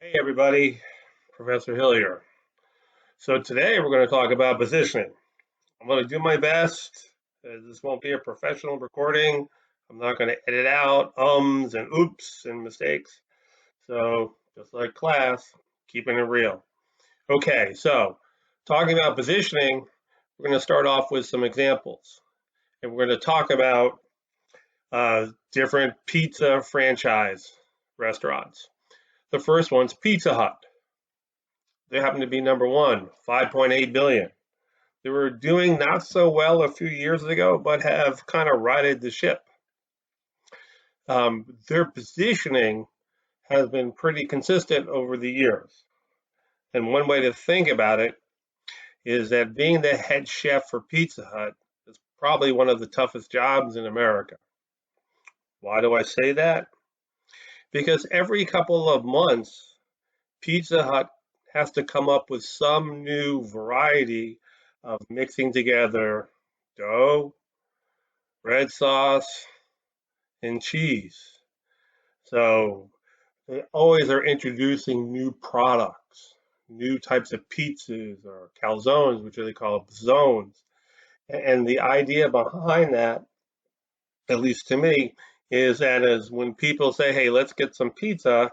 Hey everybody, Professor Hill here. So today we're going to talk about positioning. I'm going to do my best. This won't be a professional recording. I'm not going to edit out ums and oops and mistakes. So just like class, keeping it real. Okay, so talking about positioning, we're going to start off with some examples. And we're going to talk about different pizza franchise restaurants. The first one's Pizza Hut. They happen to be number one, 5.8 billion. They were doing not so well a few years ago, but have kind of righted the ship. Their positioning has been pretty consistent over the years. And one way to think about it is that being the head chef for Pizza Hut is probably one of the toughest jobs in America. Why do I say that? Because every couple of months, Pizza Hut has to come up with some new variety of mixing together dough, red sauce, and cheese. So they always are introducing new products, new types of pizzas or calzones, which they call zones. And the idea behind that, at least to me, is that as when people say, hey, let's get some pizza,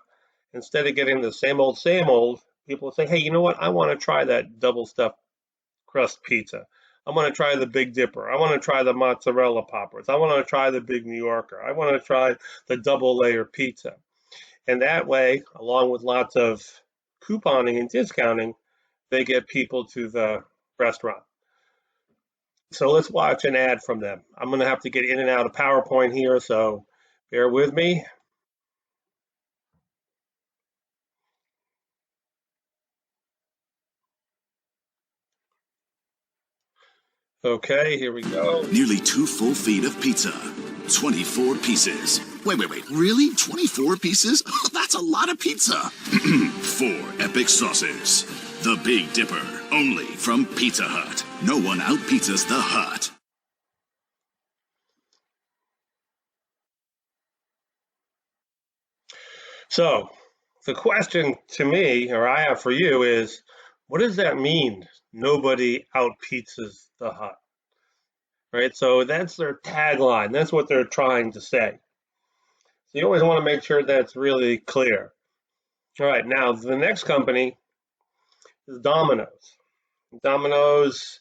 instead of getting the same old, people say, hey, you know what? I want to try that double stuffed crust pizza. I want to try the Big Dipper. I want to try the mozzarella poppers. I want to try the Big New Yorker. I want to try the double layer pizza. And that way, along with lots of couponing and discounting, they get people to the restaurant. So let's watch an ad from them. I'm going to have to get in and out of PowerPoint here, so bear with me. Okay, here we go. Nearly 2 full feet of pizza. 24 pieces. Wait. Really? 24 pieces? That's a lot of pizza. 4 epic sauces. The Big Dipper. Only from Pizza Hut. No one out-pizzas the Hut. So the question to me, or I have for you, is what does that mean? Nobody out pizzas the Hut, right? So that's their tagline. That's what they're trying to say. So you always want to make sure that's really clear. All right, now the next company is Domino's. Domino's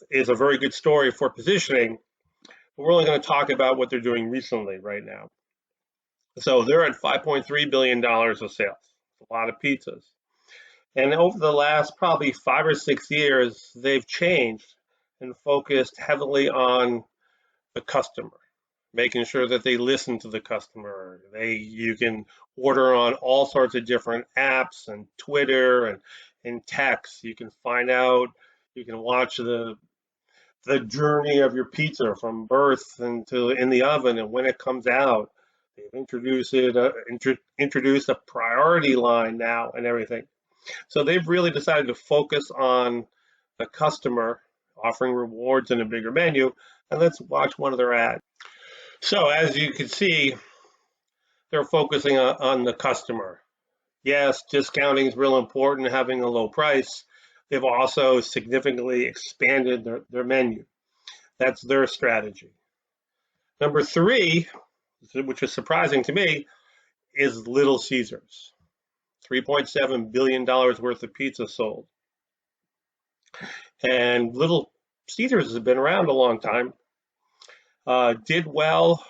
is a very good story for positioning, but we're only going to talk about what they're doing recently right now. So they're at $5.3 billion of sales, a lot of pizzas. And over the last probably 5 or 6 years, they've changed and focused heavily on the customer, making sure that they listen to the customer. You can order on all sorts of different apps and Twitter and text. You can find out, you can watch the journey of your pizza from birth into in the oven and when it comes out. They've introduced a priority line now and everything. So they've really decided to focus on the customer, offering rewards and a bigger menu. And let's watch one of their ads. So as you can see, they're focusing on the customer. Yes, discounting is real important, having a low price. They've also significantly expanded their menu. That's their strategy. Number three, which is surprising to me, is Little Caesars. $3.7 billion worth of pizza sold. And Little Caesars has been around a long time. Did well,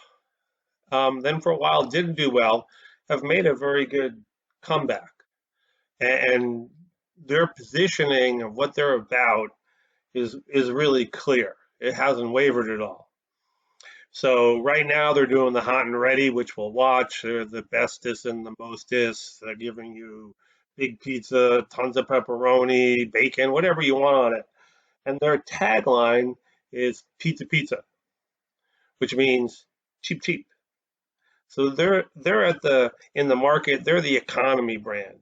then for a while didn't do well, have made a very good comeback. And their positioning of what they're about is really clear. It hasn't wavered at all. So right now they're doing the hot and ready, which we'll watch. They're the bestest and the mostest. They're giving you big pizza, tons of pepperoni, bacon, whatever you want on it. And their tagline is pizza pizza, which means cheap cheap. So they're in the market. They're the economy brand.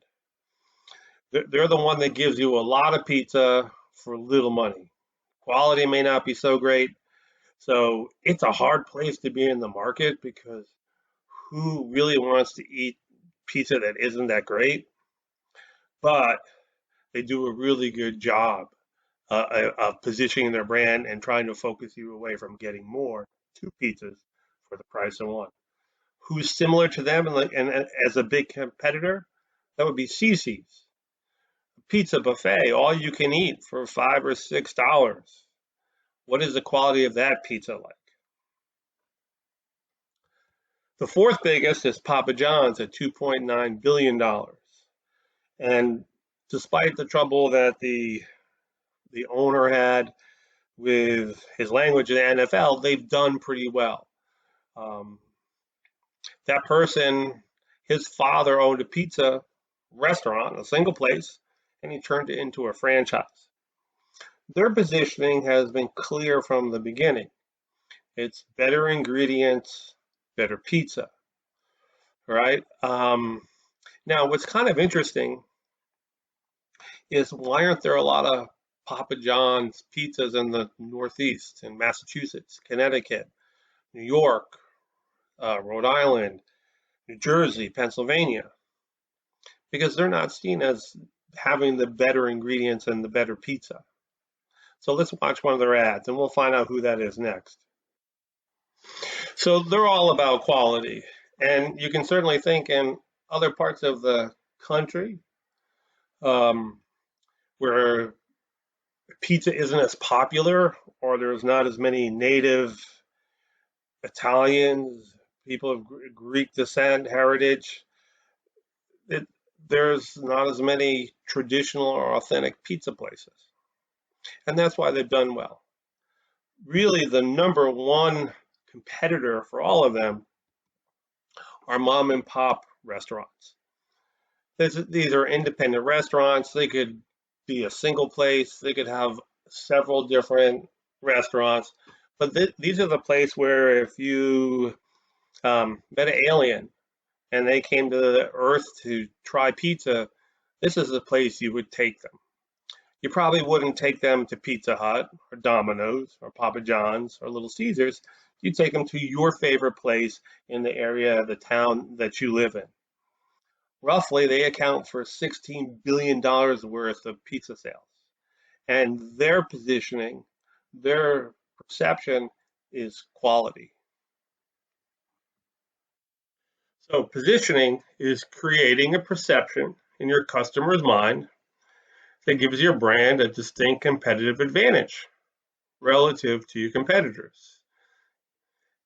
They're the one that gives you a lot of pizza for little money. Quality may not be so great. So it's a hard place to be in the market because who really wants to eat pizza that isn't that great, but they do a really good job of positioning their brand and trying to focus you away from getting more two pizzas for the price of one. Who's similar to them and as a big competitor? That would be Cece's Pizza Buffet, all you can eat for $5 or $6. What is the quality of that pizza like? The fourth biggest is Papa John's at $2.9 billion. And despite the trouble that the owner had with his language in the NFL, they've done pretty well. Um, that person, his father owned a pizza restaurant, a single place, and he turned it into a franchise. Their positioning has been clear from the beginning. It's better ingredients, better pizza, right? Now, what's kind of interesting is why aren't there a lot of Papa John's pizzas in the Northeast, in Massachusetts, Connecticut, New York, Rhode Island, New Jersey, Pennsylvania? Because they're not seen as having the better ingredients and the better pizza. So let's watch one of their ads and we'll find out who that is next. So they're all about quality. And you can certainly think in other parts of the country um, where pizza isn't as popular or there's not as many native Italians, people of Greek descent, heritage, it, there's not as many traditional or authentic pizza places. And that's why they've done well. Really, the number one competitor for all of them are mom and pop restaurants. These are independent restaurants. They could be a single place. They could have several different restaurants. But these are the place where if you met an alien and they came to the Earth to try pizza, this is the place you would take them. You probably wouldn't take them to Pizza Hut or Domino's or Papa John's or Little Caesars. You'd take them to your favorite place in the area, the town that you live in. Roughly, they account for $16 billion worth of pizza sales. And their positioning, their perception is quality. So positioning is creating a perception in your customer's mind that gives your brand a distinct competitive advantage relative to your competitors.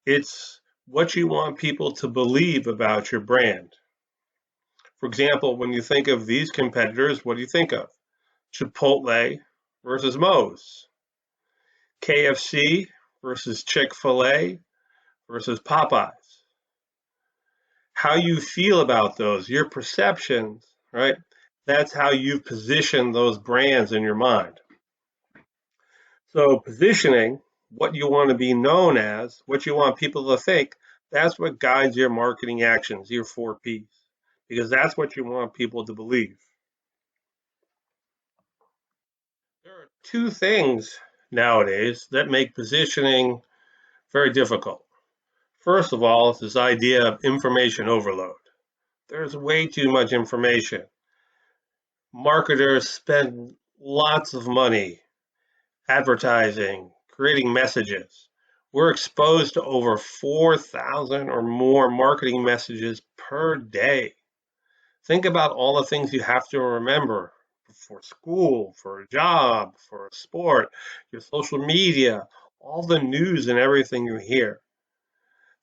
It's what you want people to believe about your brand. For example, when you think of these competitors, what do you think of? Chipotle versus Moe's, KFC versus Chick-fil-A versus Popeyes. How you feel about those, your perceptions, right? That's how you position those brands in your mind. So positioning, what you want to be known as, what you want people to think, that's what guides your marketing actions, your 4Ps, because that's what you want people to believe. There are two things nowadays that make positioning very difficult. First of all, it's this idea of information overload. There's way too much information. Marketers spend lots of money advertising, creating messages. We're exposed to over 4,000 or more marketing messages per day. Think about all the things you have to remember for school, for a job, for a sport, your social media, all the news and everything you hear.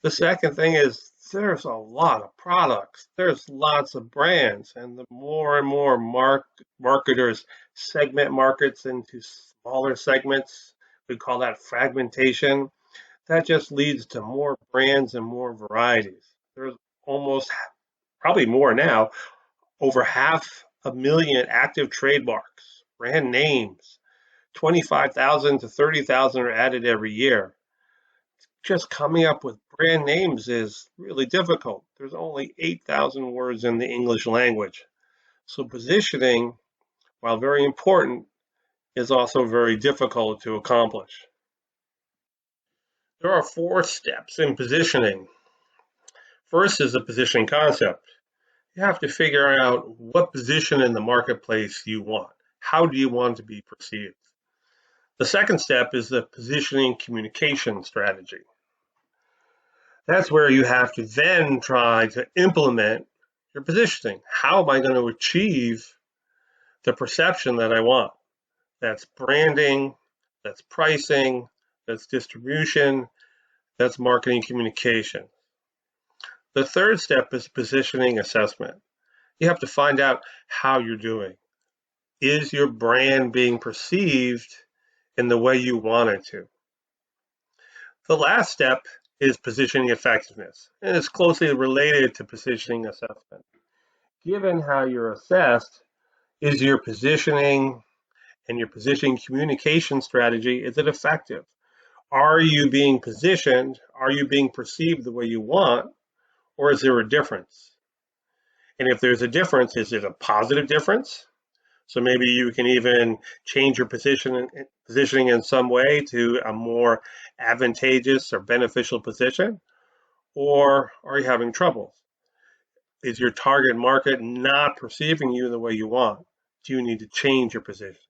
The second thing is there's a lot of products. There's lots of brands, and the more and more marketers segment markets into smaller segments, we call that fragmentation. That just leads to more brands and more varieties. There's almost, probably more now, over 500,000 active trademarks, brand names. 25,000 to 30,000 are added every year. Just coming up with brand names is really difficult. There's only 8,000 words in the English language. So positioning, while very important, is also very difficult to accomplish. There are 4 steps in positioning. First is the positioning concept. You have to figure out what position in the marketplace you want. How do you want to be perceived? The second step is the positioning communication strategy. That's where you have to then try to implement your positioning. How am I going to achieve the perception that I want? That's branding, that's pricing, that's distribution, that's marketing communication. The third step is positioning assessment. You have to find out how you're doing. Is your brand being perceived in the way you want it to? The last step is positioning effectiveness, and it's closely related to positioning assessment. Given how you're assessed, is your positioning and your positioning communication strategy, is it effective? Are you being positioned? Are you being perceived the way you want? Or is there a difference? And if there's a difference, is it a positive difference? So maybe you can even change your positioning in some way to a more advantageous or beneficial position. Or are you having trouble? Is your target market not perceiving you the way you want? Do you need to change your position?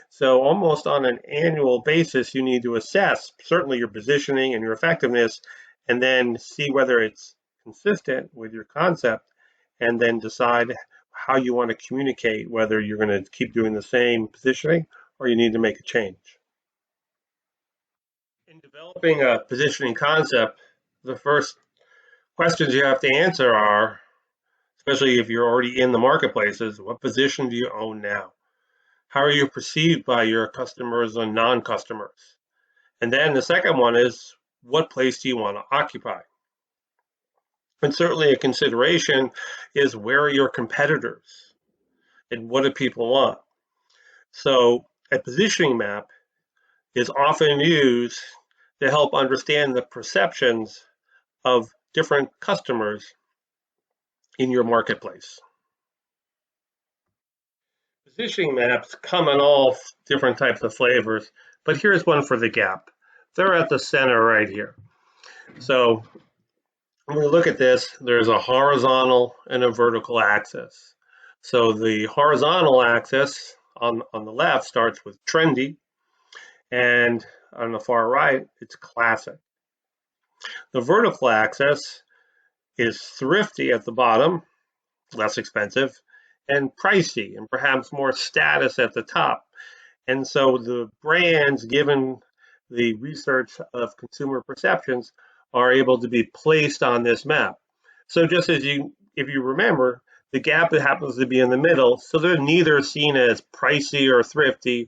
So almost on an annual basis, you need to assess certainly your positioning and your effectiveness, and then see whether it's consistent with your concept, and then decide how you want to communicate, whether you're going to keep doing the same positioning or you need to make a change. In developing a positioning concept, the first questions you have to answer are, especially if you're already in the marketplace, is what position do you own now? How are you perceived by your customers and non-customers? And then the second one is, what place do you want to occupy? And certainly a consideration is, where are your competitors and what do people want? So a positioning map is often used to help understand the perceptions of different customers in your marketplace. Positioning maps come in all different types of flavors, but here's one for the Gap. They're at the center right here. So when we look at this, there's a horizontal and a vertical axis. So the horizontal axis on the left starts with trendy, and on the far right, it's classic. The vertical axis is thrifty at the bottom, less expensive, and pricey, and perhaps more status at the top. And so the brands, given the research of consumer perceptions, are able to be placed on this map. So just as if you remember, the Gap happens to be in the middle, so they're neither seen as pricey or thrifty,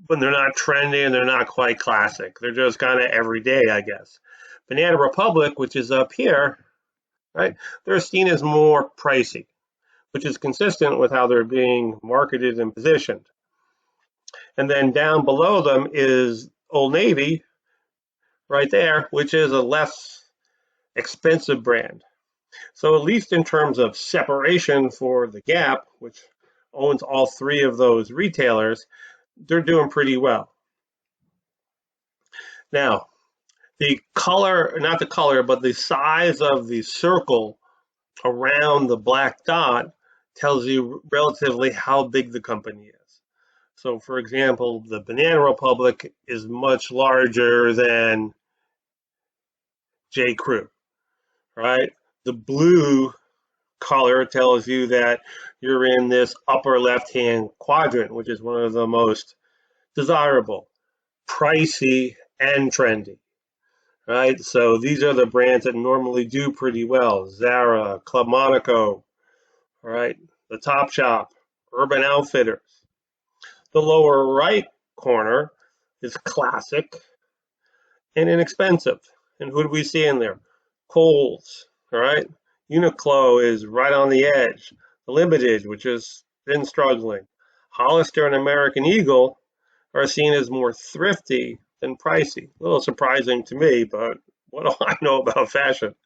but they're not trendy and they're not quite classic. They're just kind of everyday, I guess. Banana Republic, which is up here, right? They're seen as more pricey, which is consistent with how they're being marketed and positioned. And then down below them is Old Navy, right there, which is a less expensive brand. So at least in terms of separation for the Gap, which owns all three of those retailers, they're doing pretty well. Now, the color, not the color, but the size of the circle around the black dot tells you relatively how big the company is. So for example, the Banana Republic is much larger than J. Crew, right? The blue color tells you that you're in this upper left-hand quadrant, which is one of the most desirable, pricey, and trendy, right? So these are the brands that normally do pretty well. Zara, Club Monaco, all right? The Top Shop, Urban Outfitters. The lower right corner is classic and inexpensive. And who do we see in there? Kohl's, all right? Uniqlo is right on the edge. Limited, which has been struggling. Hollister and American Eagle are seen as more thrifty than pricey. A little surprising to me, but what do I know about fashion?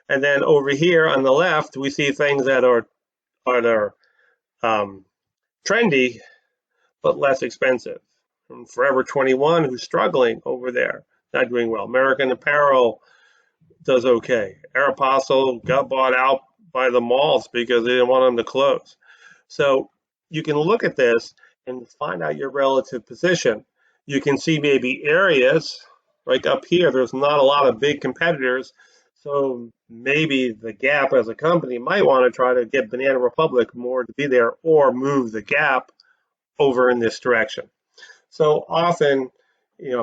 And then over here on the left, we see things that are trendy, but less expensive. From Forever 21, who's struggling over there, not doing well. American Apparel does okay. Aeropostale got bought out by the malls because they didn't want them to close. So you can look at this and find out your relative position. You can see maybe areas like up here, there's not a lot of big competitors. So maybe the Gap as a company might want to try to get Banana Republic more to be there or move the Gap over in this direction. So often,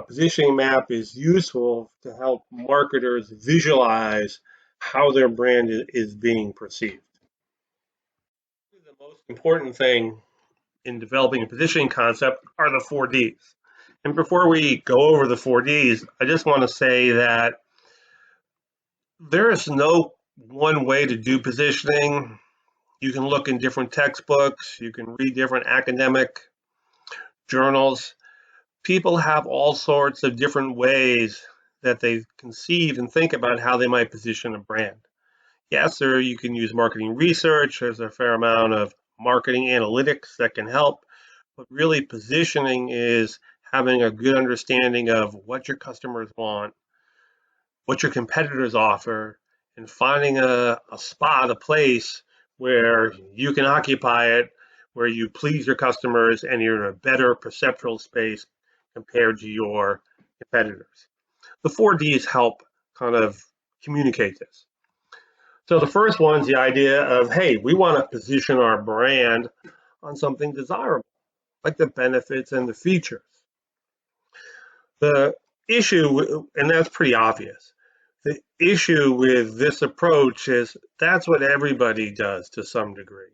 positioning map is useful to help marketers visualize how their brand is being perceived. The most important thing in developing a positioning concept are the 4Ds. And before we go over the 4Ds, I just want to say that there is no one way to do positioning. You can look in different textbooks, you can read different academic journals. People have all sorts of different ways that they conceive and think about how they might position a brand. Yes, or you can use marketing research. There's a fair amount of marketing analytics that can help, but really positioning is having a good understanding of what your customers want, what your competitors offer, and finding a spot, a place where you can occupy it, where you please your customers and you're in a better perceptual space compared to your competitors. The 4Ds help kind of communicate this. So the first one's the idea of, hey, we want to position our brand on something desirable, like the benefits and the features. The issue, and that's pretty obvious, the issue with this approach is that's what everybody does to some degree.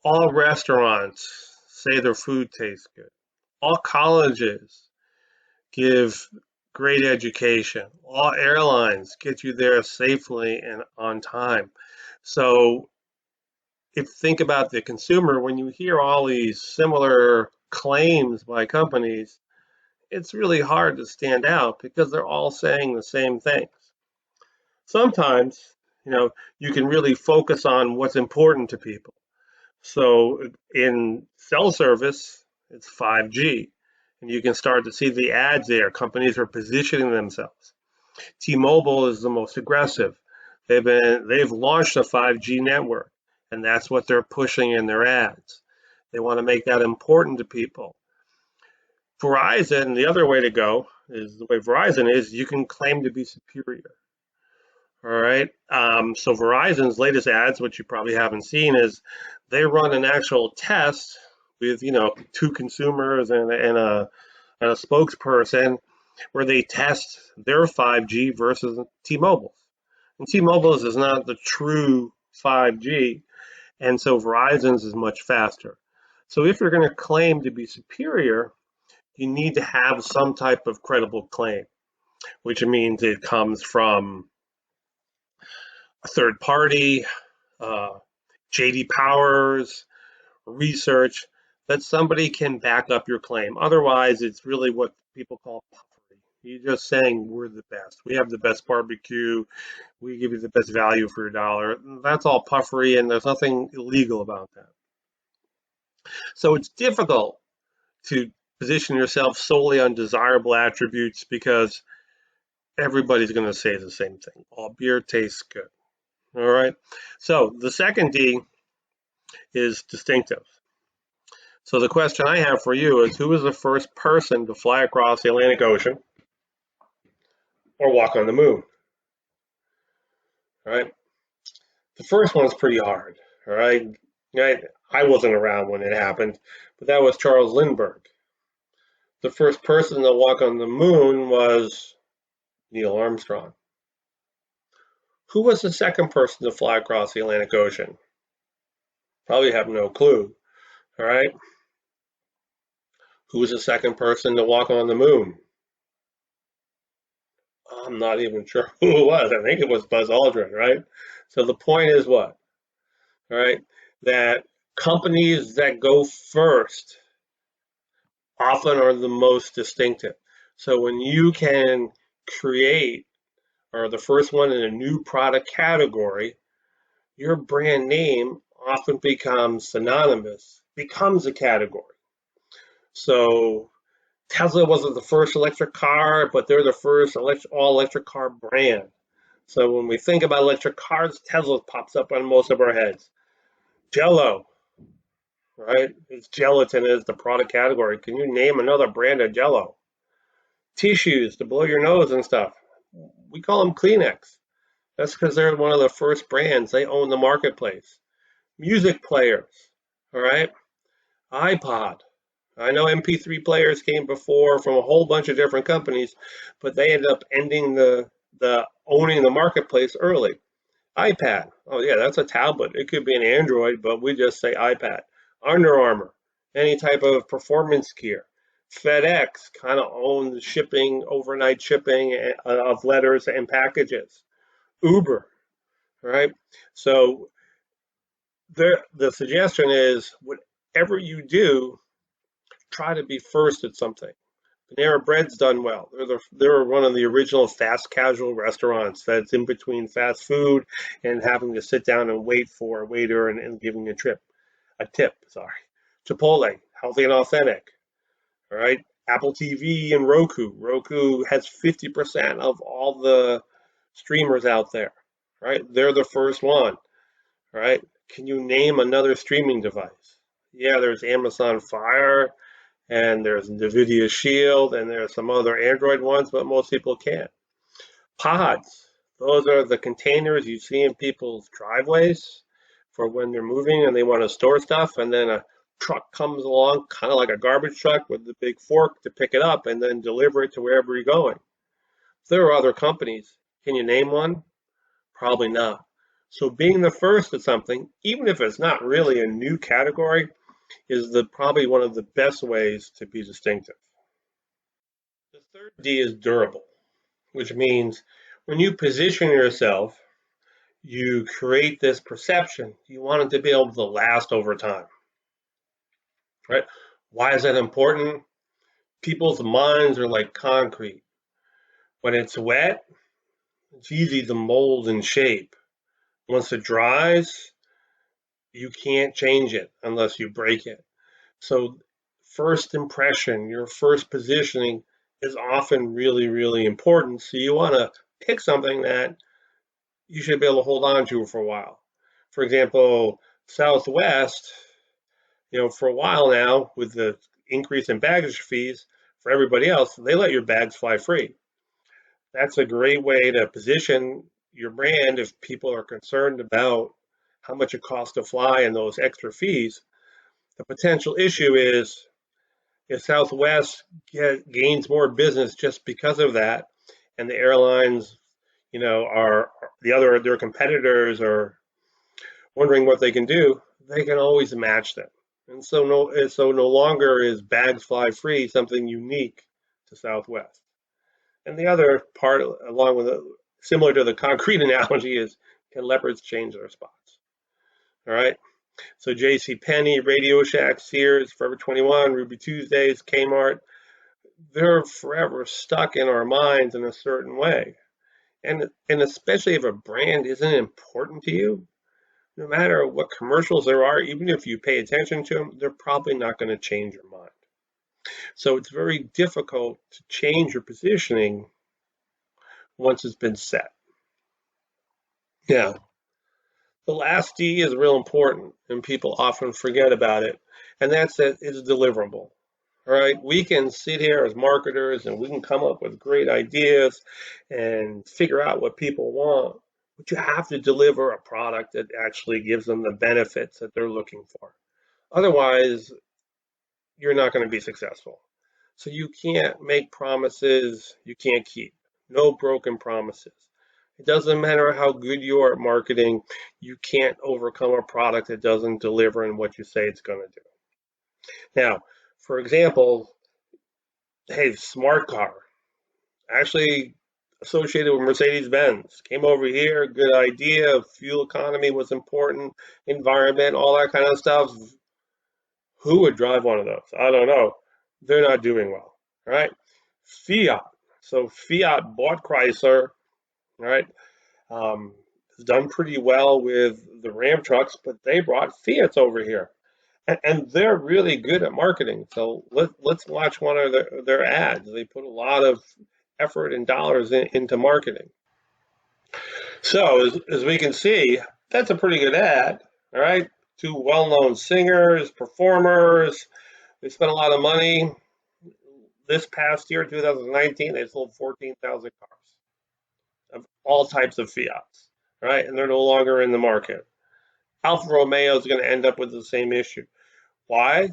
All restaurants say their food tastes good. All colleges give great education. All airlines get you there safely and on time. So if think about the consumer, when you hear all these similar claims by companies, it's really hard to stand out because they're all saying the same things. Sometimes, you can really focus on what's important to people. So in cell service, it's 5G, and you can start to see the ads there. Companies are positioning themselves. T-Mobile is the most aggressive. They've launched a 5G network, and that's what they're pushing in their ads. They want to make that important to people. Verizon, the other way to go is the way Verizon is, you can claim to be superior. All right. So Verizon's latest ads, which you probably haven't seen, is they run an actual test with, two consumers and a spokesperson where they test their 5G versus T-Mobile's. And T-Mobile's is not the true 5G, and so Verizon's is much faster. So if you're going to claim to be superior, you need to have some type of credible claim, which means it comes from a third party, JD Powers, research, that somebody can back up your claim. Otherwise, it's really what people call puffery. You're just saying we're the best. We have the best barbecue. We give you the best value for your dollar. That's all puffery, and there's nothing illegal about that. So it's difficult to position yourself solely on desirable attributes because everybody's going to say the same thing. All beer tastes good. All right. So the second D is distinctive. So the question I have for you is, who was the first person to fly across the Atlantic Ocean or walk on the moon? All right. The first one is pretty hard. All right. I wasn't around when it happened, but that was Charles Lindbergh. The first person to walk on the moon was Neil Armstrong. Who was the second person to fly across the Atlantic Ocean? Probably have no clue. All right. Who was the second person to walk on the moon? I'm not even sure who it was. I think it was Buzz Aldrin, right? So the point is what? All right, that companies that go first often are the most distinctive. So when you can create or the first one in a new product category, your brand name often becomes synonymous, becomes a category. So Tesla wasn't the first electric car, but they're the first all electric car brand. So when we think about electric cars, Tesla pops up on most of our heads. Jello, right? It's gelatin is the product category. Can you name another brand of Jello? Tissues to blow your nose and stuff. We call them Kleenex. That's because they're one of the first brands. They own the marketplace. Music players, all right? iPod. I know MP3 players came before from a whole bunch of different companies, but they ended up ending the owning the marketplace early. iPad. Oh yeah, that's a tablet. It could be an Android, but we just say iPad. Under Armour. Any type of performance gear. FedEx kind of owns shipping, overnight shipping of letters and packages. Uber, right? So the suggestion is whatever you do, try to be first at something. Panera Bread's done well. They're one of the original fast casual restaurants that's in between fast food and having to sit down and wait for a waiter and giving a tip. Sorry. Chipotle, healthy and authentic. All right. Apple TV and Roku. Roku has 50% of all the streamers out there. Right. They're the first one. Right. Can you name another streaming device? Yeah, there's Amazon Fire and there's NVIDIA Shield, and there's some other Android ones, but most people can't. Pods, those are the containers you see in people's driveways for when they're moving and they want to store stuff, and then a truck comes along, kind of like a garbage truck with the big fork to pick it up and then deliver it to wherever you're going. There are other companies. Can you name one? Probably not. So being the first at something, even if it's not really a new category, is probably one of the best ways to be distinctive. The third D is durable, which means when you position yourself, you create this perception. You want it to be able to last over time, right? Why is that important? People's minds are like concrete. When it's wet, it's easy to mold and shape. Once it dries, you can't change it unless you break it. So first impression, your first positioning is often really, really important. So you want to pick something that you should be able to hold on to for a while. For example, Southwest, for a while now, with the increase in baggage fees for everybody else, they let your bags fly free. That's a great way to position your brand if people are concerned about how much it costs to fly and those extra fees. The potential issue is if Southwest gains more business just because of that, and the airlines, are their competitors are wondering what they can do, they can always match them. And so no longer is bags fly free something unique to Southwest. And the other part, along with similar to the concrete analogy, is can leopards change their spots? All right. So J.C. Penney, Radio Shack, Sears, Forever 21, Ruby Tuesdays, Kmart, they're forever stuck in our minds in a certain way. And especially if a brand isn't important to you, no matter what commercials there are, even if you pay attention to them, they're probably not going to change your mind. So it's very difficult to change your positioning once it's been set. Now, the last D is real important, and people often forget about it, and that's that it's deliverable. All right, we can sit here as marketers and we can come up with great ideas and figure out what people want, but you have to deliver a product that actually gives them the benefits that they're looking for. Otherwise, you're not going to be successful. So you can't make promises you can't keep. No broken promises. It doesn't matter how good you are at marketing, you can't overcome a product that doesn't deliver in what you say it's going to do. Now, for example, hey, smart car, actually associated with Mercedes-Benz, came over here, good idea, fuel economy was important, environment, all that kind of stuff. Who would drive one of those? I don't know. They're not doing well, right? Fiat. So Fiat bought Chrysler, right? Has done pretty well with the Ram trucks, but they brought Fiats over here. And they're really good at marketing. So let's watch one of their ads. They put a lot of effort and dollars into marketing. So as we can see, that's a pretty good ad. All right, two well-known singers, performers. They spent a lot of money. This past year, 2019, they sold 14,000 cars of all types of Fiats. Right, and they're no longer in the market. Alfa Romeo is going to end up with the same issue. Why?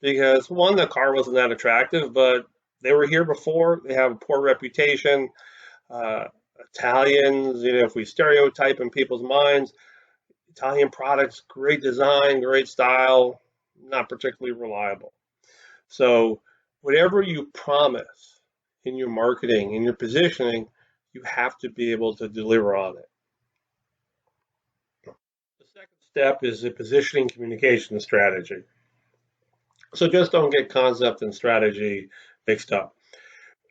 Because one, the car wasn't that attractive, but they were here before. They have a poor reputation. Uh, Italians, if we stereotype in people's minds, Italian products, great design, great style, not particularly reliable. So, whatever you promise in your marketing, in your positioning, you have to be able to deliver on it. The second step is the positioning communication strategy. So, just don't get concept and strategy mixed up.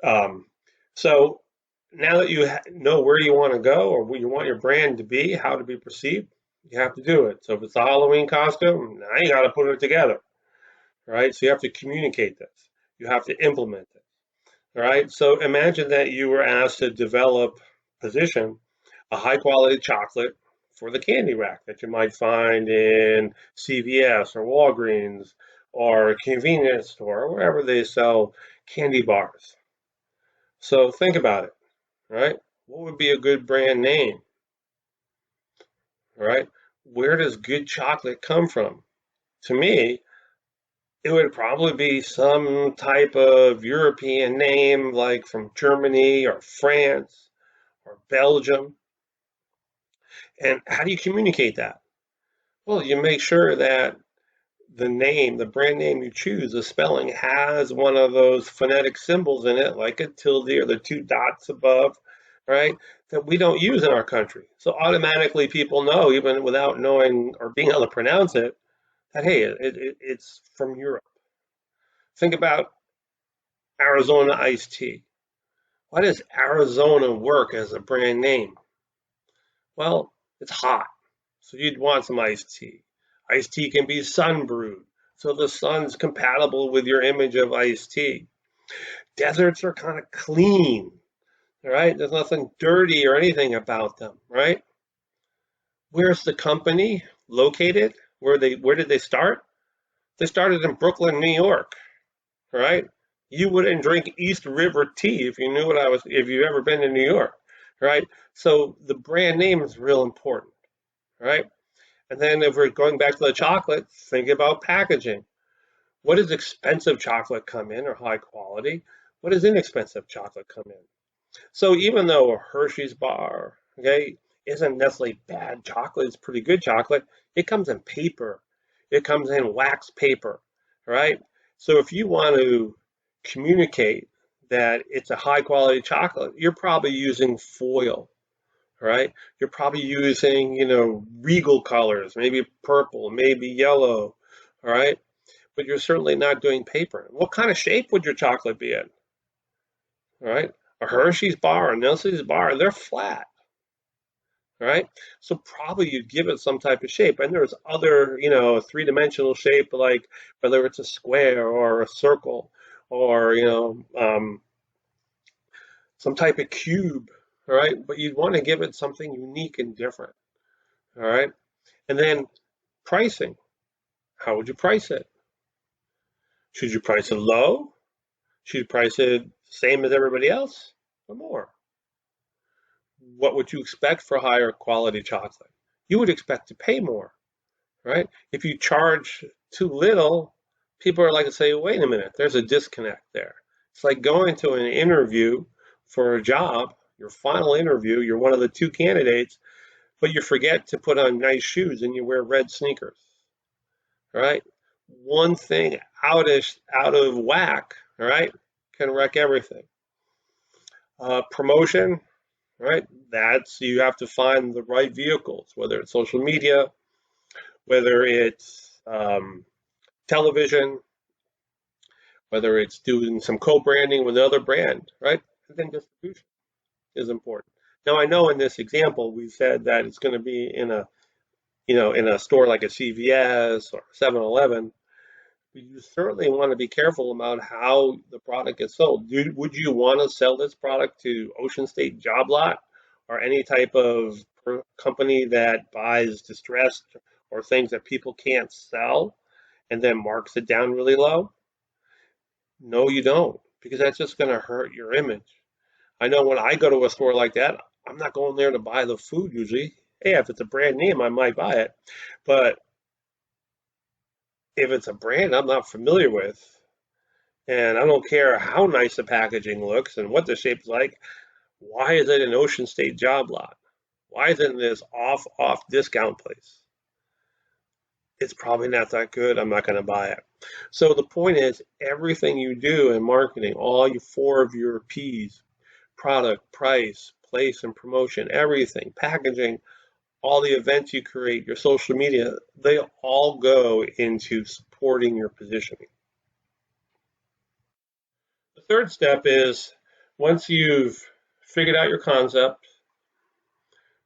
Um, so, now that you know where you want to go or where you want your brand to be, how to be perceived, you have to do it. So if it's a Halloween costume, now you got to put it together, right? So you have to communicate this. You have to implement it, all right? So imagine that you were asked to develop, position a high quality chocolate for the candy rack that you might find in CVS or Walgreens or a convenience store or wherever they sell candy bars. So think about it, right? What would be a good brand name, right? Where does good chocolate come from? To me, it would probably be some type of European name like from Germany or France or Belgium. And how do you communicate that? Well, you make sure that the name, the brand name you choose, the spelling has one of those phonetic symbols in it, like a tilde or the two dots above, right? That we don't use in our country. So automatically people know, even without knowing or being able to pronounce it, that hey, it's from Europe. Think about Arizona iced tea. Why does Arizona work as a brand name? Well, it's hot, so you'd want some iced tea. Iced tea can be sun brewed, so the sun's compatible with your image of iced tea. Deserts are kind of clean, right? There's nothing dirty or anything about them, right? Where's the company located? Where did they start? They started in Brooklyn, New York, right? You wouldn't drink East River tea if you knew what I was, if you've ever been to New York, right? So the brand name is real important, right? And then if we're going back to the chocolate, think about packaging. What does expensive chocolate come in or high quality? What does inexpensive chocolate come in? So even though a Hershey's bar, okay, isn't necessarily bad chocolate, it's pretty good chocolate, it comes in paper. It comes in wax paper, right? So if you want to communicate that it's a high quality chocolate, you're probably using foil, right? You're probably using, regal colors, maybe purple, maybe yellow, all right? But you're certainly not doing paper. What kind of shape would your chocolate be in? Right? A Hershey's bar, a Nelson's bar, they're flat, right? So probably you'd give it some type of shape. And there's other, three-dimensional shape, like whether it's a square or a circle or, some type of cube, all right? But you'd want to give it something unique and different, all right? And then pricing. How would you price it? Should you price it low? Should you price it same as everybody else or more? What would you expect for higher quality chocolate? You would expect to pay more, right? If you charge too little, people are like to say, wait a minute, there's a disconnect there. It's like going to an interview for a job, your final interview, you're one of the two candidates, but you forget to put on nice shoes and you wear red sneakers, right? One thing out of whack, right, can wreck everything. Promotion, right? That's you have to find the right vehicles, whether it's social media, whether it's television, whether it's doing some co-branding with another brand, right? And then distribution is important. Now I know in this example we said that it's going to be in a in a store like a CVS or 7-Eleven. But you certainly want to be careful about how the product gets sold. Would you want to sell this product to Ocean State Job Lot or any type of company that buys distressed or things that people can't sell and then marks it down really low? No, you don't, because that's just going to hurt your image. I know when I go to a store like that, I'm not going there to buy the food usually. Hey, if it's a brand name, I might buy it. But if it's a brand I'm not familiar with, and I don't care how nice the packaging looks and what the shape's like, why is it an Ocean State job lot? Why is it in this off discount place? It's probably not that good. I'm not going to buy it. So the point is, everything you do in marketing, all your four of your P's, product, price, place, and promotion, everything, packaging, all the events you create, your social media, they all go into supporting your positioning. The third step is once you've figured out your concept,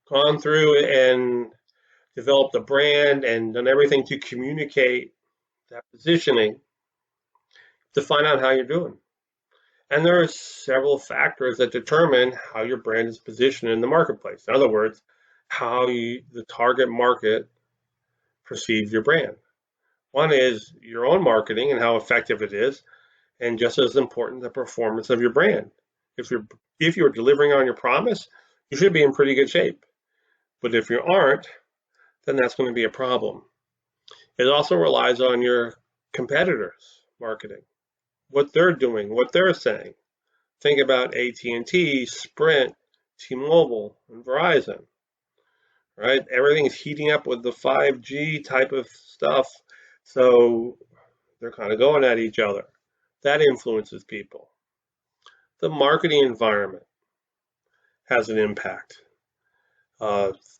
gone through and developed a brand and done everything to communicate that positioning, to find out how you're doing. And there are several factors that determine how your brand is positioned in the marketplace. In other words, how the target market perceives your brand. One is your own marketing and how effective it is, and just as important, the performance of your brand. If you're delivering on your promise, you should be in pretty good shape. But if you aren't, then that's going to be a problem. It also relies on your competitors' marketing, what they're doing, what they're saying. Think about AT&T, Sprint, T-Mobile, and Verizon, right? Everything's heating up with the 5G type of stuff, so they're kind of going at each other. That influences people. The marketing environment has an impact.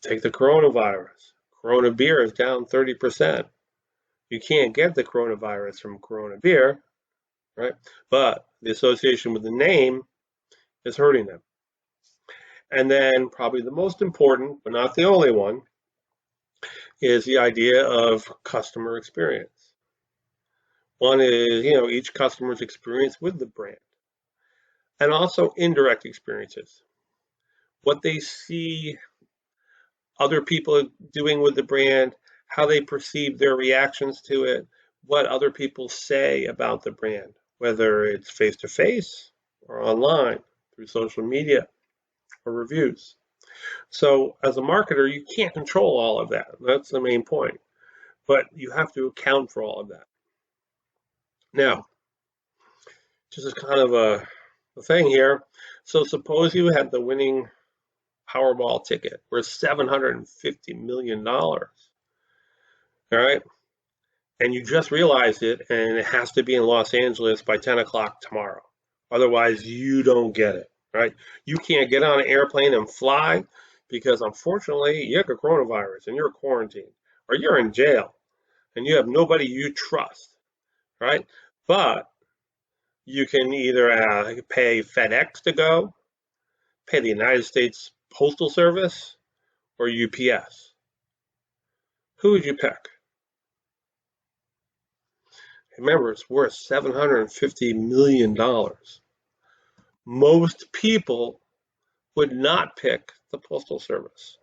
Take the coronavirus. Corona beer is down 30%. You can't get the coronavirus from Corona beer, right? But the association with the name is hurting them. And then probably the most important, but not the only one, is the idea of customer experience. One is, each customer's experience with the brand, and also indirect experiences. What they see other people doing with the brand, how they perceive their reactions to it, what other people say about the brand, whether it's face-to-face or online through social media or reviews. So as a marketer, you can't control all of that. That's the main point. But you have to account for all of that. Now, just as kind of a thing here. So suppose you had the winning Powerball ticket worth $750 million. All right. And you just realized it, and it has to be in Los Angeles by 10 o'clock tomorrow. Otherwise, you don't get it, right? You can't get on an airplane and fly because, unfortunately, you have a coronavirus and you're quarantined, or you're in jail and you have nobody you trust, right? But you can either pay FedEx to go, pay the United States Postal Service, or UPS. Who would you pick? Remember, it's worth $750 million. Most people would not pick the Postal Service,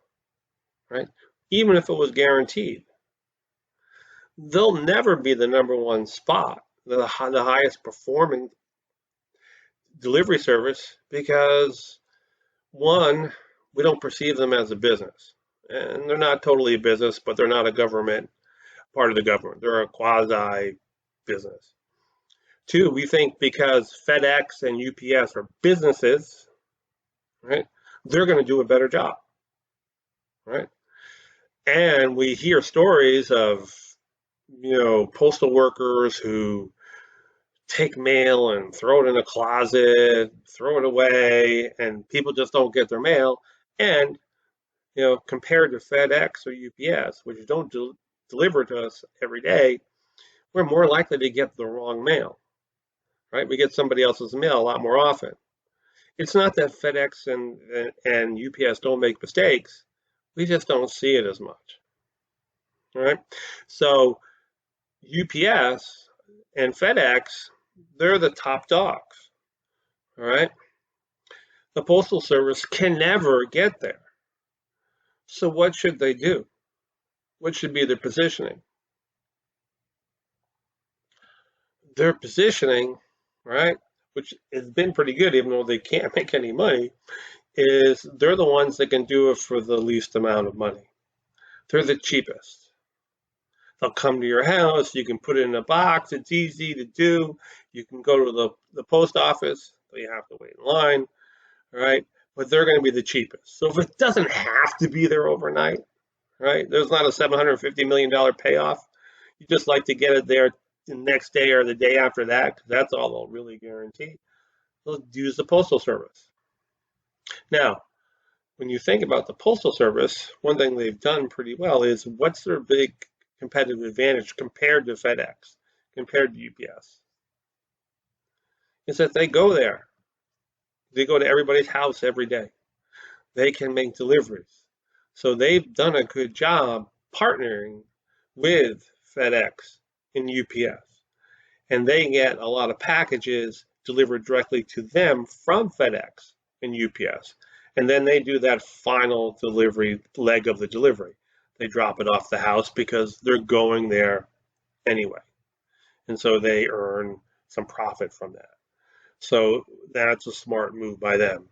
right? Even if it was guaranteed. They'll never be the number one spot, the highest performing delivery service, because one, we don't perceive them as a business. And they're not totally a business, but they're not a government, part of the government. They're a quasi business. Two, we think because FedEx and UPS are businesses, right, they're going to do a better job, right? And we hear stories of, postal workers who take mail and throw it in a closet, throw it away, and people just don't get their mail. And, compared to FedEx or UPS, which don't deliver to us every day, we're more likely to get the wrong mail, right? We get somebody else's mail a lot more often. It's not that FedEx and UPS don't make mistakes. We just don't see it as much, right? So UPS and FedEx, they're the top dogs, all right? The Postal Service can never get there. So what should they do? What should be their positioning? Their positioning, right, which has been pretty good even though they can't make any money, is they're the ones that can do it for the least amount of money. They're the cheapest. They'll come to your house, you can put it in a box, it's easy to do. You can go to the post office, so you have to wait in line, right? But they're going to be the cheapest. So if it doesn't have to be there overnight, right? There's not a $750 million payoff. You just like to get it there the next day or the day after that, because that's all they'll really guarantee. They'll use the Postal Service. Now, when you think about the Postal Service, one thing they've done pretty well is what's their big competitive advantage compared to FedEx, compared to UPS? Is that they go there. They go to everybody's house every day. They can make deliveries. So they've done a good job partnering with FedEx and UPS. And they get a lot of packages delivered directly to them from FedEx and UPS. And then they do that final delivery leg of the delivery. They drop it off the house because they're going there anyway. And so they earn some profit from that. So that's a smart move by them.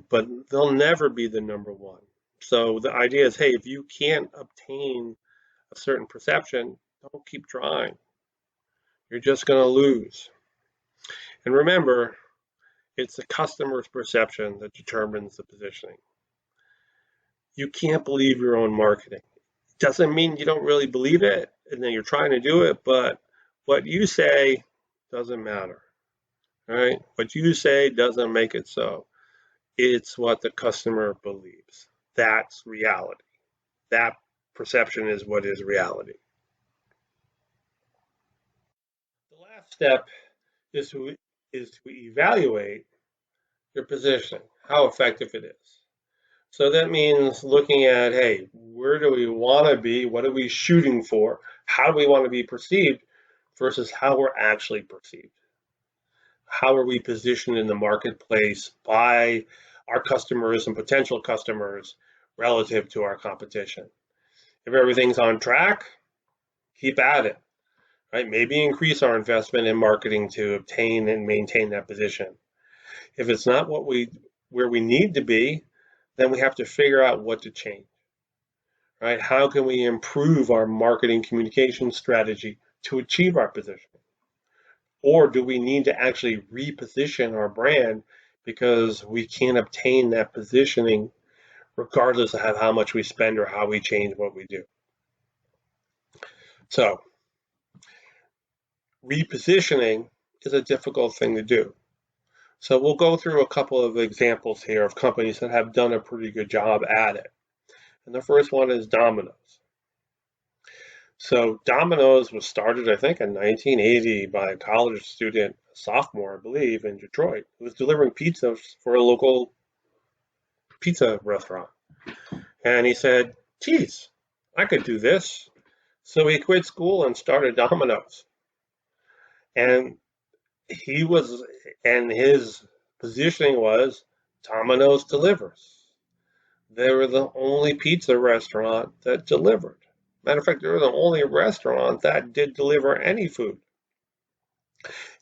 But they'll never be the number one. So the idea is, hey, if you can't obtain a certain perception, don't keep trying. You're just going to lose. And remember, it's the customer's perception that determines the positioning. You can't believe your own marketing. Doesn't mean you don't really believe it and then you're trying to do it, but what you say doesn't matter, right? What you say doesn't make it so. It's what the customer believes. That's reality. That perception is what is reality. The last step is to evaluate your positioning, how effective it is. So that means looking at, hey, where do we want to be? What are we shooting for? How do we want to be perceived versus how we're actually perceived? How are we positioned in the marketplace by our customers and potential customers relative to our competition? If everything's on track, keep at it, right? Maybe increase our investment in marketing to obtain and maintain that position. If it's not where we need to be, then we have to figure out what to change, right? How can we improve our marketing communication strategy to achieve our position? Or do we need to actually reposition our brand because we can't obtain that positioning regardless of how much we spend or how we change what we do? So repositioning is a difficult thing to do. So we'll go through a couple of examples here of companies that have done a pretty good job at it. And the first one is Domino's. So Domino's was started, I think, in 1980 by a college student, a sophomore, I believe, in Detroit, who was delivering pizza for a local pizza restaurant. And he said, geez, I could do this. So he quit school and started Domino's. And his positioning was Domino's delivers. They were the only pizza restaurant that delivered. Matter of fact, they were the only restaurant that did deliver any food.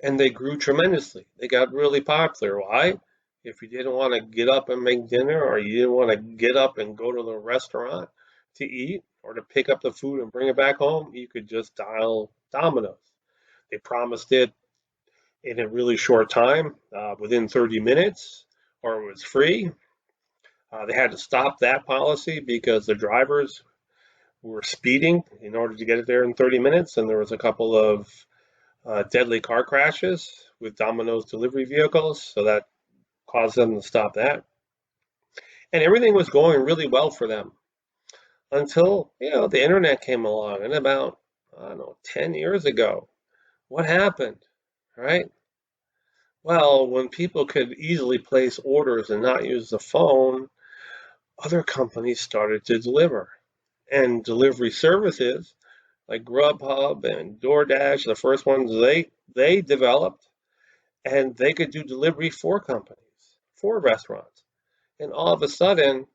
And they grew tremendously. They got really popular. Why? If you didn't want to get up and make dinner, or you didn't want to get up and go to the restaurant to eat or to pick up the food and bring it back home, you could just dial Domino's. They promised it in a really short time, within 30 minutes, or it was free. They had to stop that policy because the drivers were speeding in order to get it there in 30 minutes, and there was a couple of deadly car crashes with Domino's delivery vehicles, so that caused them to stop that. And everything was going really well for them until, the internet came along, and about, 10 years ago, what happened, right? Well, when people could easily place orders and not use the phone, other companies started to deliver. And delivery services like Grubhub and DoorDash, the first ones they developed, and they could do delivery for companies, 4 restaurants. And all of a sudden,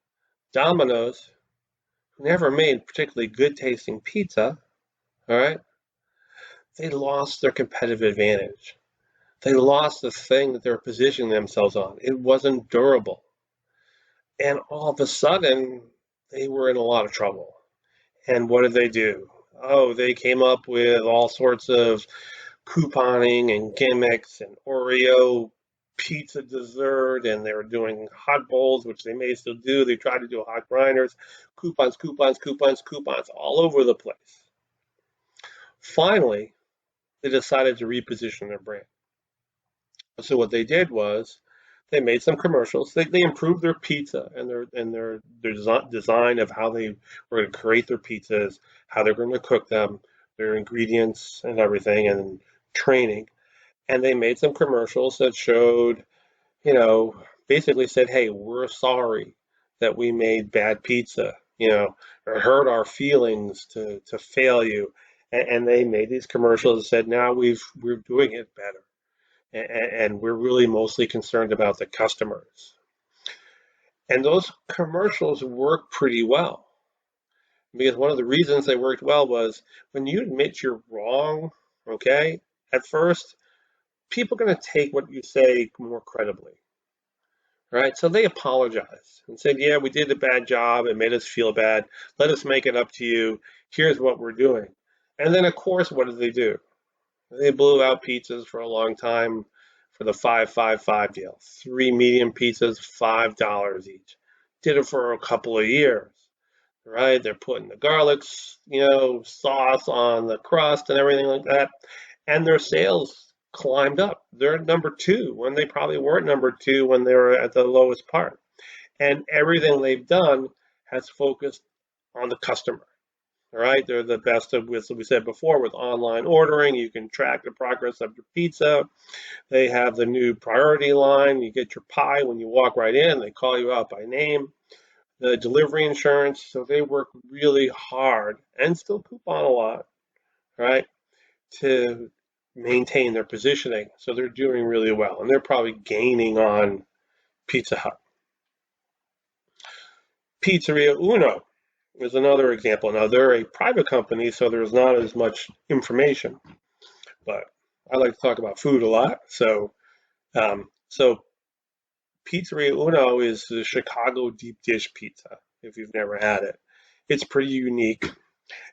Domino's, who never made particularly good tasting pizza, all right, they lost their competitive advantage. They lost the thing that they were positioning themselves on. It wasn't durable. And all of a sudden, they were in a lot of trouble. And what did they do? Oh, they came up with all sorts of couponing and gimmicks and Oreo pizza dessert, and they were doing hot bowls, which they may still do. They tried to do hot grinders, coupons, coupons, coupons, coupons, all over the place. Finally, they decided to reposition their brand. So what they did was they made some commercials. They improved their pizza and their design of how they were going to create their pizzas, how they're going to cook them, their ingredients and everything, and training. And they made some commercials that showed, basically said, "Hey, we're sorry that we made bad pizza, or hurt our feelings to fail you." And they made these commercials and said, "Now we're doing it better." And we're really mostly concerned about the customers. And those commercials work pretty well because one of the reasons they worked well was when you admit you're wrong, okay, at first, people are going to take what you say more credibly, right? So they apologized and said, "Yeah, we did a bad job. It made us feel bad. Let us make it up to you. Here's what we're doing." And then, of course, what did they do? They blew out pizzas for a long time for the 5-5-5 deal. 3 medium pizzas, $5 each. Did it for a couple of years, right? They're putting the garlic, sauce on the crust and everything like that. And their sales climbed up. They're number 2 when they probably weren't number 2 when they were at the lowest part. And everything they've done has focused on the customer. All right, they're the best of, as we said before, with online ordering. You can track the progress of your pizza. They have the new priority line. You get your pie when you walk right in. They call you out by name. The delivery insurance. So they work really hard and still coupon a lot, right, to maintain their positioning. So they're doing really well, and they're probably gaining on Pizza Hut. Pizzeria Uno is another example. Now, they're a private company, so there's not as much information, but I like to talk about food a lot. So Pizzeria Uno is the Chicago deep dish pizza, if you've never had it. It's pretty unique,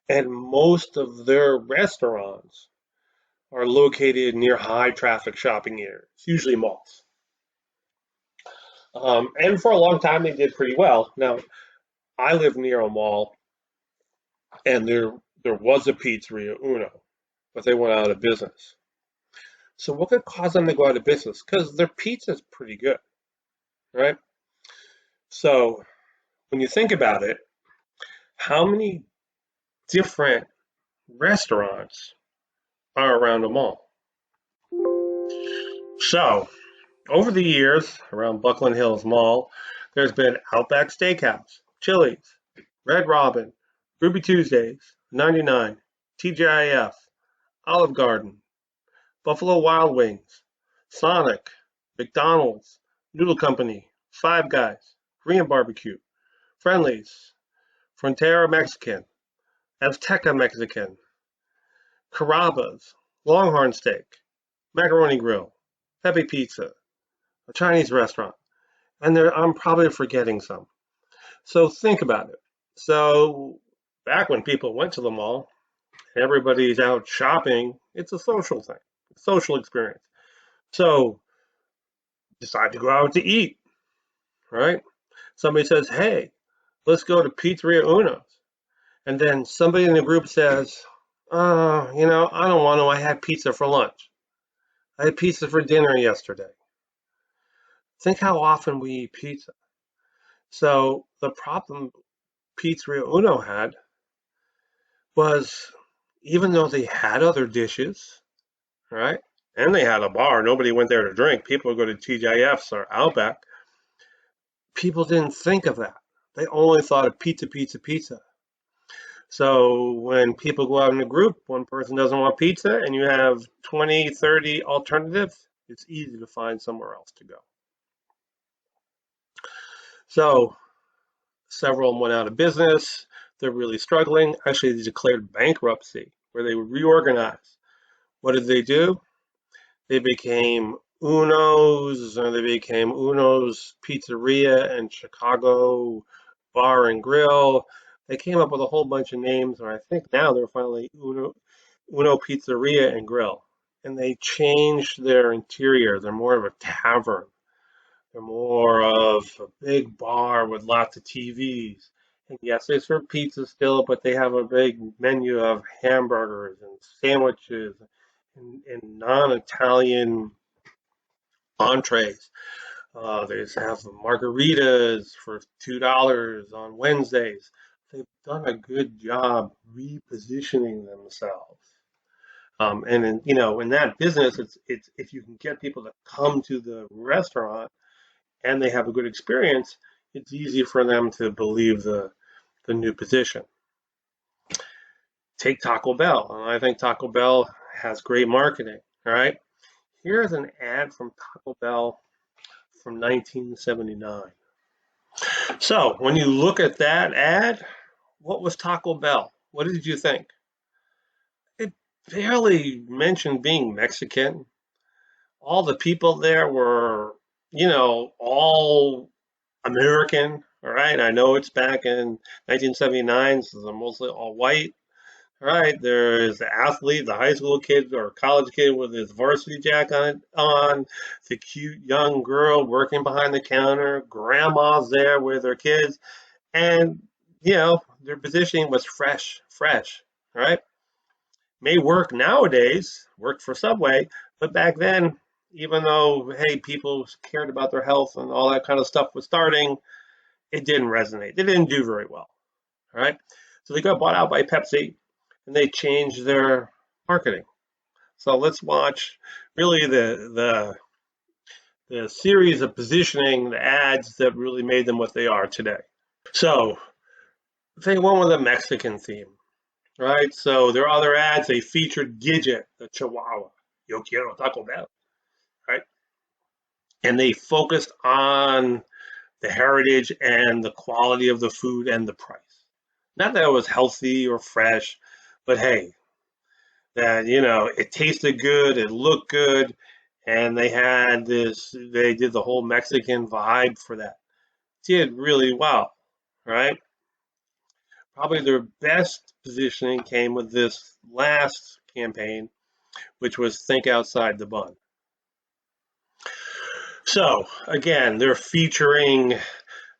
and most of their restaurants are located near high traffic shopping areas, usually malls. And for a long time, they did pretty well. Now, I live near a mall, and there was a Pizzeria Uno, but they went out of business. So what could cause them to go out of business? Because their pizza is pretty good, right? So when you think about it, how many different restaurants are around a mall? So over the years around Buckland Hills Mall, there's been Outback Steakhouse, Chili's, Red Robin, Ruby Tuesdays, 99, TGIF, Olive Garden, Buffalo Wild Wings, Sonic, McDonald's, Noodle Company, Five Guys, Korean Barbecue, Friendly's, Frontera Mexican, Azteca Mexican, Carrabba's, Longhorn Steak, Macaroni Grill, Pepe Pizza, a Chinese restaurant, and I'm probably forgetting some. So think about it. So back when people went to the mall, everybody's out shopping. It's a social thing, a social experience. So decide to go out to eat, right? Somebody says, "Hey, let's go to Pizzeria Uno's." And then somebody in the group says, "Oh, I don't want to. I had pizza for lunch. I had pizza for dinner yesterday." Think how often we eat pizza. So the problem Pizzeria Uno had was even though they had other dishes, right? And they had a bar, nobody went there to drink. People would go to TGIFs or Outback. People didn't think of that. They only thought of pizza, pizza, pizza. So when people go out in a group, one person doesn't want pizza and you have 20, 30 alternatives, it's easy to find somewhere else to go. So several of them went out of business. They're really struggling. Actually, they declared bankruptcy where they would reorganize. What did they do? They became Uno's, or they became Uno's Pizzeria and Chicago Bar and Grill. They came up with a whole bunch of names, or I think now they're finally Uno Pizzeria and Grill. And they changed their interior. They're more of a tavern. They're more of a big bar with lots of TVs. And yes, they serve pizza still, but they have a big menu of hamburgers and sandwiches and non-Italian entrees. They have margaritas for $2 on Wednesdays. They've done a good job repositioning themselves. And in that business, it's if you can get people to come to the restaurant and they have a good experience, it's easy for them to believe the new position. Take Taco Bell, and I think Taco Bell has great marketing. All right, here's an ad from Taco Bell from 1979. So when you look at that ad, what was Taco Bell? What did you think? It barely mentioned being Mexican. All the people there were, all American. All right, I know it's back in 1979, so they're mostly all white. All right, there's the athlete, the high school kid or college kid with his varsity jacket on, the cute young girl working behind the counter, grandma's there with her kids, and their positioning was fresh. All right, may work nowadays, worked for Subway, but back then, even though hey, people cared about their health and all that kind of stuff was starting, it didn't resonate. They didn't do very well. All right, so they got bought out by Pepsi and they changed their marketing. So let's watch really the series of positioning, the ads that really made them what they are today. So they went with a Mexican theme, right? So their other ads, they featured Gidget, the Chihuahua, Yo quiero Taco Bell, right? And they focused on the heritage and the quality of the food and the price. Not that it was healthy or fresh, but hey, that it tasted good, it looked good, and they did the whole Mexican vibe for that. Did really well, right? Probably their best positioning came with this last campaign, which was think outside the bun. So again, they're featuring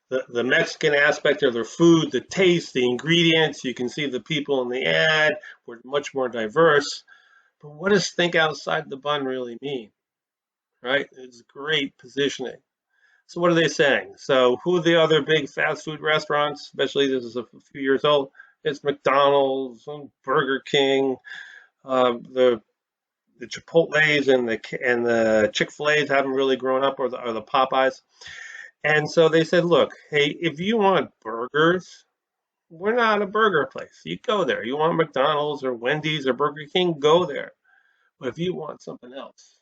the Mexican aspect of their food, the taste, the ingredients. You can see the people in the ad were much more diverse. But what does think outside the bun really mean? Right? It's great positioning. So what are they saying? So who are the other big fast food restaurants, especially this is a few years old? It's McDonald's, Burger King, the Chipotle's and the Chick-fil-A's haven't really grown up, or the Popeyes. And so they said, look, hey, if you want burgers, we're not a burger place. You go there. You want McDonald's or Wendy's or Burger King, go there. But if you want something else,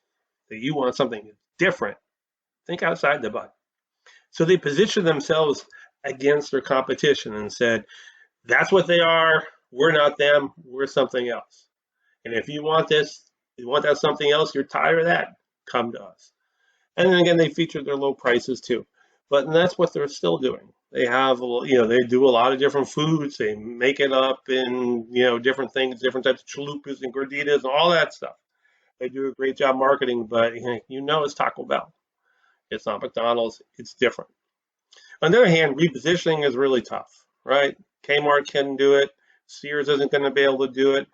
that you want something different, think outside the box. So they positioned themselves against their competition and said, that's what they are. We're not them. We're something else. And if you want this, you want that something else, you're tired of that, come to us. And then again, they featured their low prices too. But that's what they're still doing. They have, they do a lot of different foods. They make it up in, different things, different types of chalupas and gorditas and all that stuff. They do a great job marketing, but it's Taco Bell. It's not McDonald's. It's different. On the other hand, repositioning is really tough, right? Kmart can do it. Sears isn't going to be able to do it.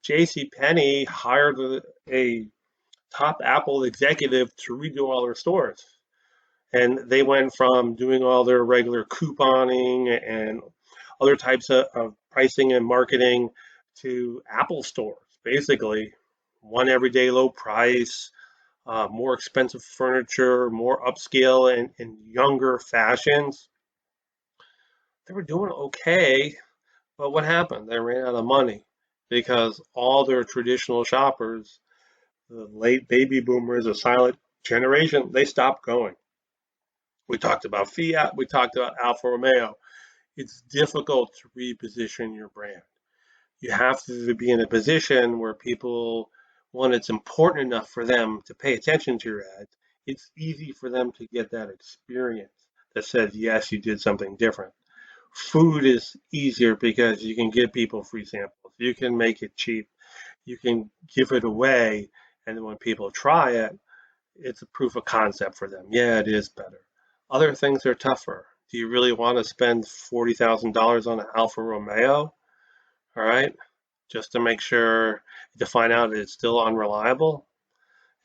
J.C. Penney hired a top Apple executive to redo all their stores. And they went from doing all their regular couponing and other types of pricing and marketing to Apple stores, basically. One everyday low price, more expensive furniture, more upscale and younger fashions. They were doing okay, but what happened? They ran out of money because all their traditional shoppers, the late baby boomers, the silent generation, they stopped going. We talked about Fiat, we talked about Alfa Romeo. It's difficult to reposition your brand. You have to be in a position where people, when it's important enough for them to pay attention to your ads, it's easy for them to get that experience that says, yes, you did something different. Food is easier because you can give people free samples. You can make it cheap. You can give it away. And when people try it, it's a proof of concept for them. Yeah, it is better. Other things are tougher. Do you really want to spend $40,000 on an Alfa Romeo? All right, just to make sure to find out it's still unreliable.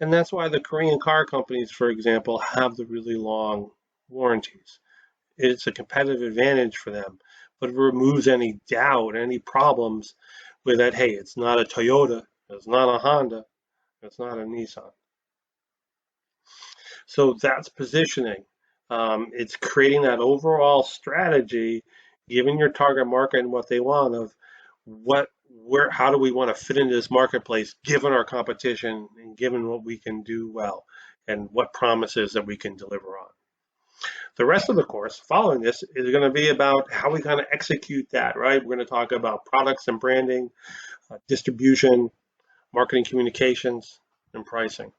And that's why the Korean car companies, for example, have the really long warranties. It's a competitive advantage for them, but it removes any doubt, any problems with that. Hey, it's not a Toyota, it's not a Honda, it's not a Nissan. So that's positioning. It's creating that overall strategy, giving your target market and what they want of how do we want to fit into this marketplace, given our competition and given what we can do well, and what promises that we can deliver on. The rest of the course following this is going to be about how we kind of execute that, right? We're going to talk about products and branding, distribution, marketing communications, and pricing.